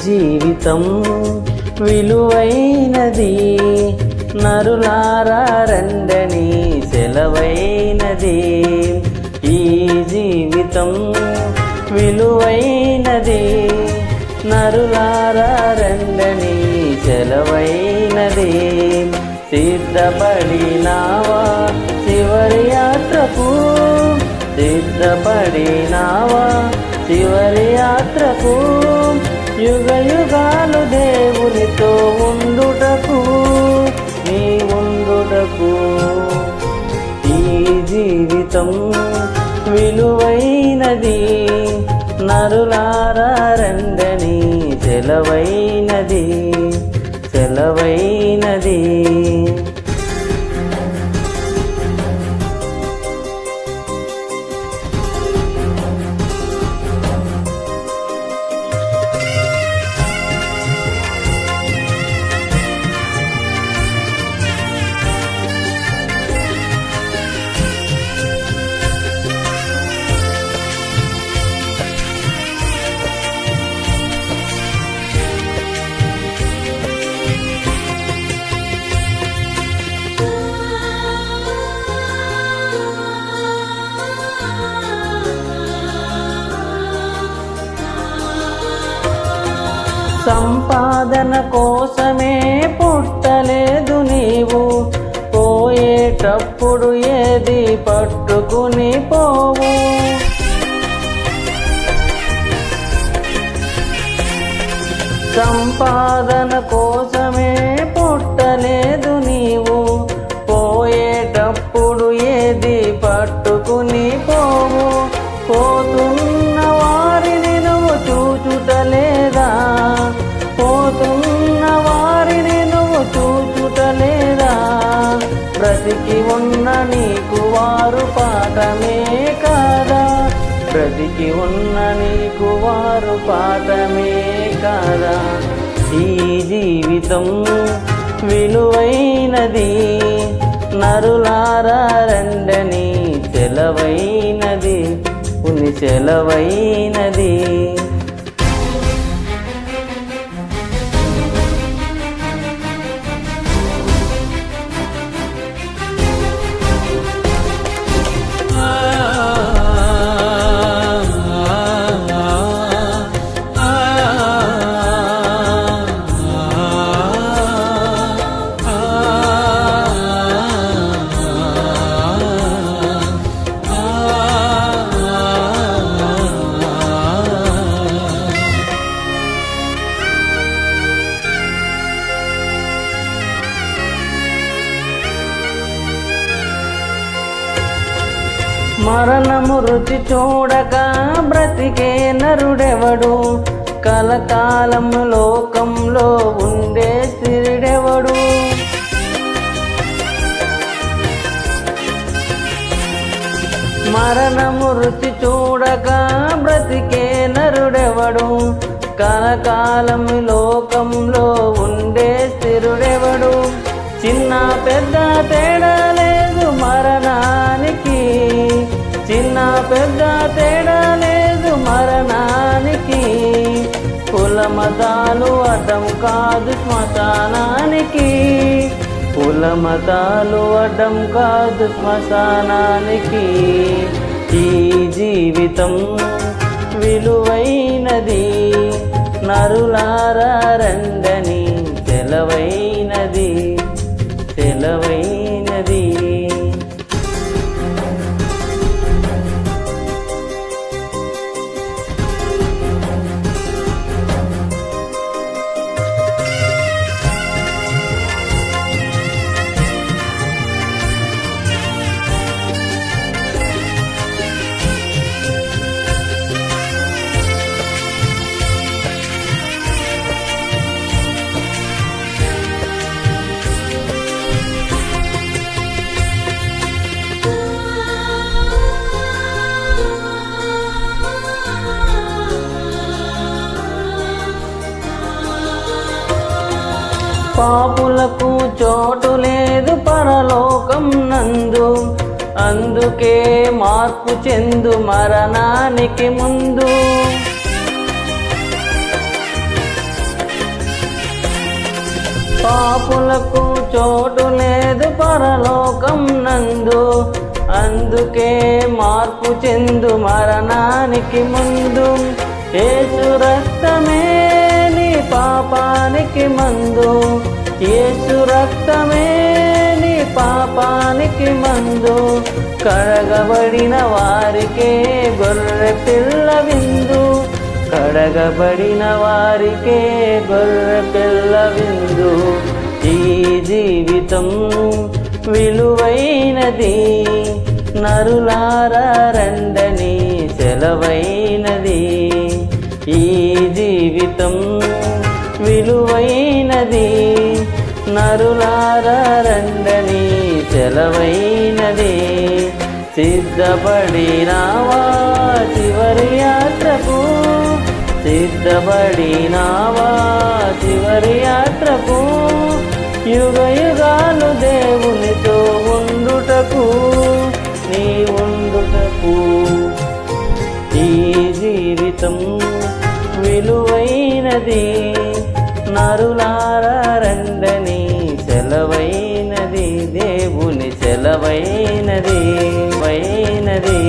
జీవితం విలువైనది, నరులారా రండని సెలవైనది. ఈ జీవితం విలువైనది, నరులారా రండని సెలవైనది. సిద్ధపడినావా చివరి యాత్రకు, సిద్ధపడినావా చివరి యాత్రకు, యుగ యుగాలు దేవునితో ఉండుటకు, నీ ఉండుటకు. ఈ జీవితం విలువైనది, నరులారా రండని సెలవైనది, సెలవైనది. సంపాదన కోసమే పుట్టలేదు నీవు, పోయేటప్పుడు ఏది పట్టుకుని పోవు. సంపాదన కోసమే పుట్టలేదు నీవు, పోయేటప్పుడు ఏది పట్టుకుని పోవు. పోతున్న వారిని నువ్వు చూచుటలేదా, పోతున్న వారిని నువ్వు చూచుటలేదా. బ్రతికి ఉన్న నీకు వారు పాఠమే కాదా, బ్రతికి ఉన్న నీకు వారు పాఠమే కాదా. ఈ జీవితం విలువైనది, నరులారా రండని సెలవైనది, ఉని సెలవైనది. మరణము రుచి చూడక బ్రతికే నరుడెవడు, కలకాలము లోకంలో ఉండే స్థిరుడెవడు. మరణము రుచి చూడక బ్రతికే నరుడెవడు, కలకాలము లోకంలో ఉండే స్థిరుడెవడు. చిన్న పెద్ద తేడా లేదు మరణానికి, చిన్న పెద్ద తేడా లేదు మరణానికి. కుల మతాలు అడ్డం కాదు శ్మశానానికి, కుల మతాలు అడ్డం కాదు శ్మశానానికి. ఈ జీవితం విలువైనది, నరులారా రండని సెలవైనది, సెలవైనది. పాపులకు చోటు లేదు పరలోకం నందు, అందుకే మార్పు చెందు మరణానికి ముందు. పాపులకు చోటు లేదు పరలోకం నందు, అందుకే మార్పు చెందు మరణానికి ముందు. యేసు రక్తమే నీ పాపానికి మందు, యేసు రక్తమే నీ పాపానికి మందు. కడగబడిన వారికే గొర్రె పిల్ల విందు, కడగబడిన వారికే గొర్రె పిల్ల విందు. ఈ జీవితం విలువైనది, నరులారా రండని సెలవైనది. ఈ జీవితం విలువైనది, నరులారా రండని సెలవైనది. సిద్ధపడినావా చివరి యాత్రకు, సిద్ధపడినావా చివరి యాత్రకు. యుగ యుగాలు దేవునితో ఉండుటకు, నీ ఉండుటకు. ఈ జీవితం విలువైనది, నరులారా రండని సెలవైనది. దేవుని సెలవైనది వైనది.